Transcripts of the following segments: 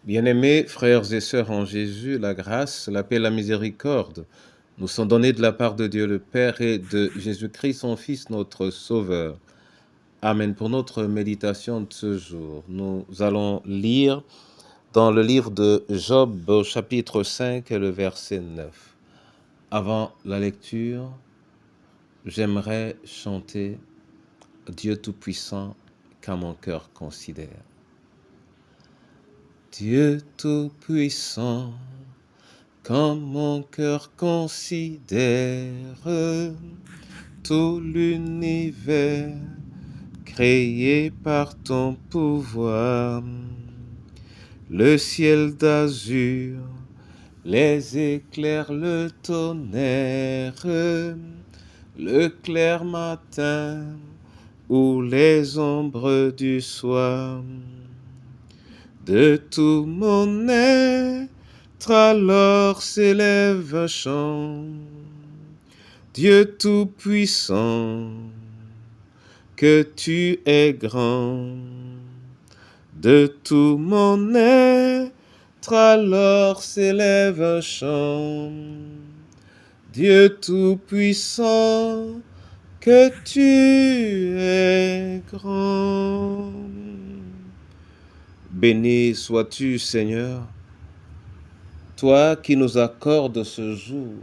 Bien-aimés frères et sœurs en Jésus, la grâce, la paix, la miséricorde nous sont donnés de la part de Dieu le Père et de Jésus-Christ, son Fils, notre Sauveur. Amen. Pour notre méditation de ce jour, nous allons lire dans le livre de Job, au chapitre 5 et le verset 9. Avant la lecture, j'aimerais chanter Dieu Tout-Puissant qu'à mon cœur considère. Dieu Tout-Puissant, quand mon cœur considère tout l'univers créé par ton pouvoir, le ciel d'azur, les éclairs, le tonnerre, le clair matin ou les ombres du soir. De tout mon être alors s'élève un chant. Dieu Tout-Puissant, que tu es grand. De tout mon être alors s'élève un chant. Dieu Tout-Puissant, que tu es grand. Béni sois-tu, Seigneur, toi qui nous accordes ce jour.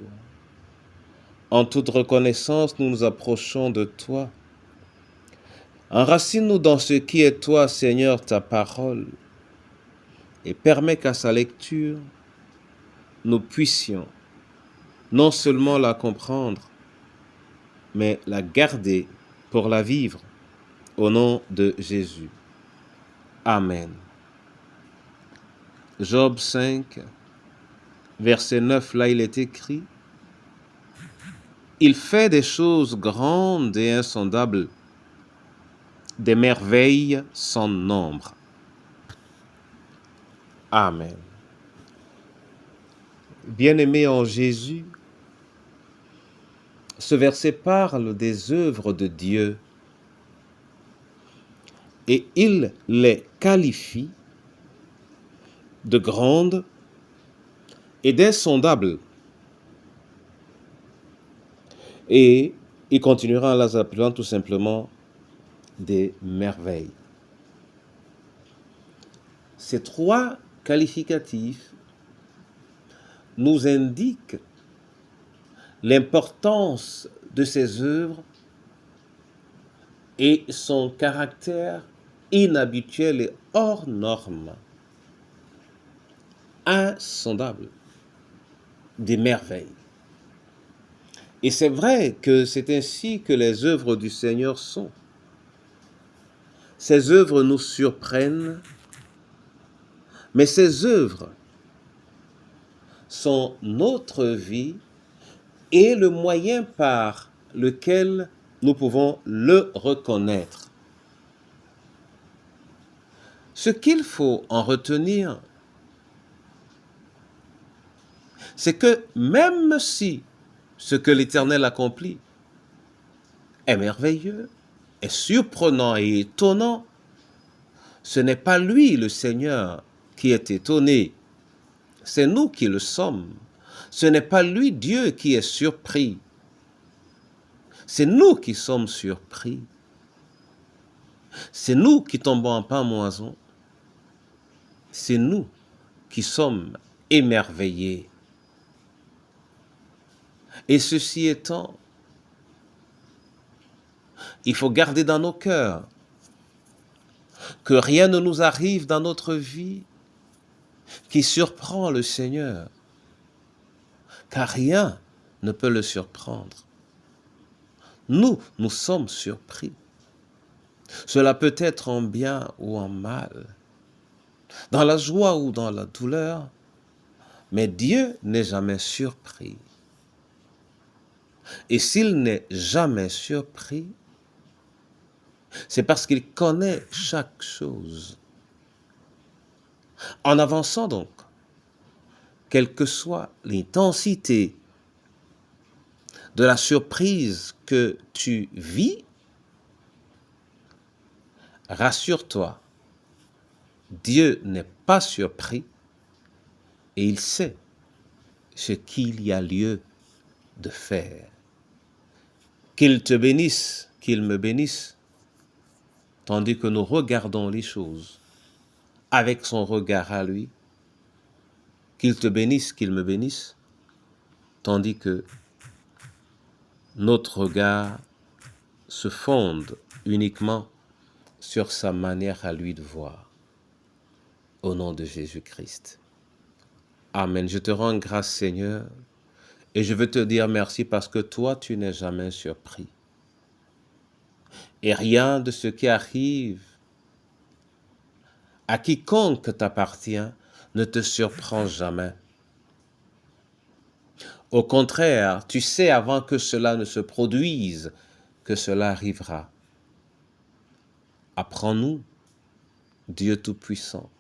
En toute reconnaissance, nous nous approchons de toi. Enracine-nous dans ce qui est toi, Seigneur, ta parole, et permets qu'à sa lecture, nous puissions non seulement la comprendre, mais la garder pour la vivre, au nom de Jésus. Amen. Job 5, verset 9, là il est écrit: Il fait des choses grandes et insondables, des merveilles sans nombre. Amen. Bien-aimés en Jésus, ce verset parle des œuvres de Dieu et il les qualifie de grandes et d'insondables. Et il continuera en les appelant tout simplement des merveilles. Ces trois qualificatifs nous indiquent l'importance de ces œuvres et son caractère inhabituel et hors norme, insondable, des merveilles. Et c'est vrai que c'est ainsi que les œuvres du Seigneur sont. Ces œuvres nous surprennent, mais ces œuvres sont notre vie et le moyen par lequel nous pouvons le reconnaître. Ce qu'il faut en retenir, c'est que même si ce que l'Éternel accomplit est merveilleux, est surprenant et étonnant, ce n'est pas lui, le Seigneur, qui est étonné, c'est nous qui le sommes. Ce n'est pas lui, Dieu, qui est surpris, c'est nous qui sommes surpris. C'est nous qui tombons en pamoison. C'est nous qui sommes émerveillés. Et ceci étant, il faut garder dans nos cœurs que rien ne nous arrive dans notre vie qui surprend le Seigneur, car rien ne peut le surprendre. Nous sommes surpris. Cela peut être en bien ou en mal, dans la joie ou dans la douleur, mais Dieu n'est jamais surpris. Et s'il n'est jamais surpris, c'est parce qu'il connaît chaque chose. En avançant donc, quelle que soit l'intensité de la surprise que tu vis, rassure-toi, Dieu n'est pas surpris et il sait ce qu'il y a lieu de faire. Qu'il te bénisse, qu'il me bénisse, tandis que nous regardons les choses avec son regard à lui. Qu'il te bénisse, qu'il me bénisse, tandis que notre regard se fonde uniquement sur sa manière à lui de voir. Au nom de Jésus-Christ. Amen. Je te rends grâce, Seigneur, et je veux te dire merci parce que toi, tu n'es jamais surpris. Et rien de ce qui arrive à quiconque t'appartient ne te surprend jamais. Au contraire, tu sais avant que cela ne se produise que cela arrivera. Apprends-nous, Dieu Tout-Puissant,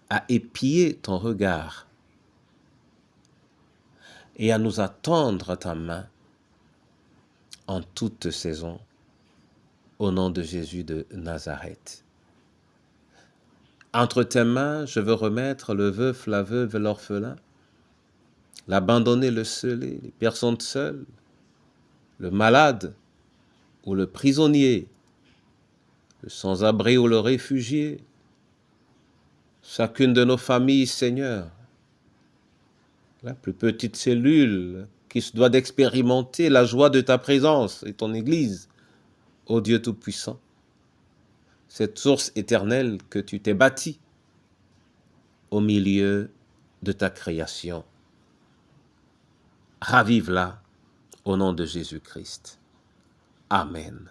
à épier ton regard et à nous attendre à ta main en toute saison, au nom de Jésus de Nazareth. Entre tes mains, je veux remettre le veuf, la veuve, l'orphelin, l'abandonné, le scellé, les personnes seules, le malade ou le prisonnier, le sans-abri ou le réfugié, chacune de nos familles, Seigneur, la plus petite cellule qui se doit d'expérimenter la joie de ta présence et ton Église, ô Dieu Tout-Puissant, cette source éternelle que tu t'es bâtie au milieu de ta création. Ravive-la au nom de Jésus-Christ. Amen.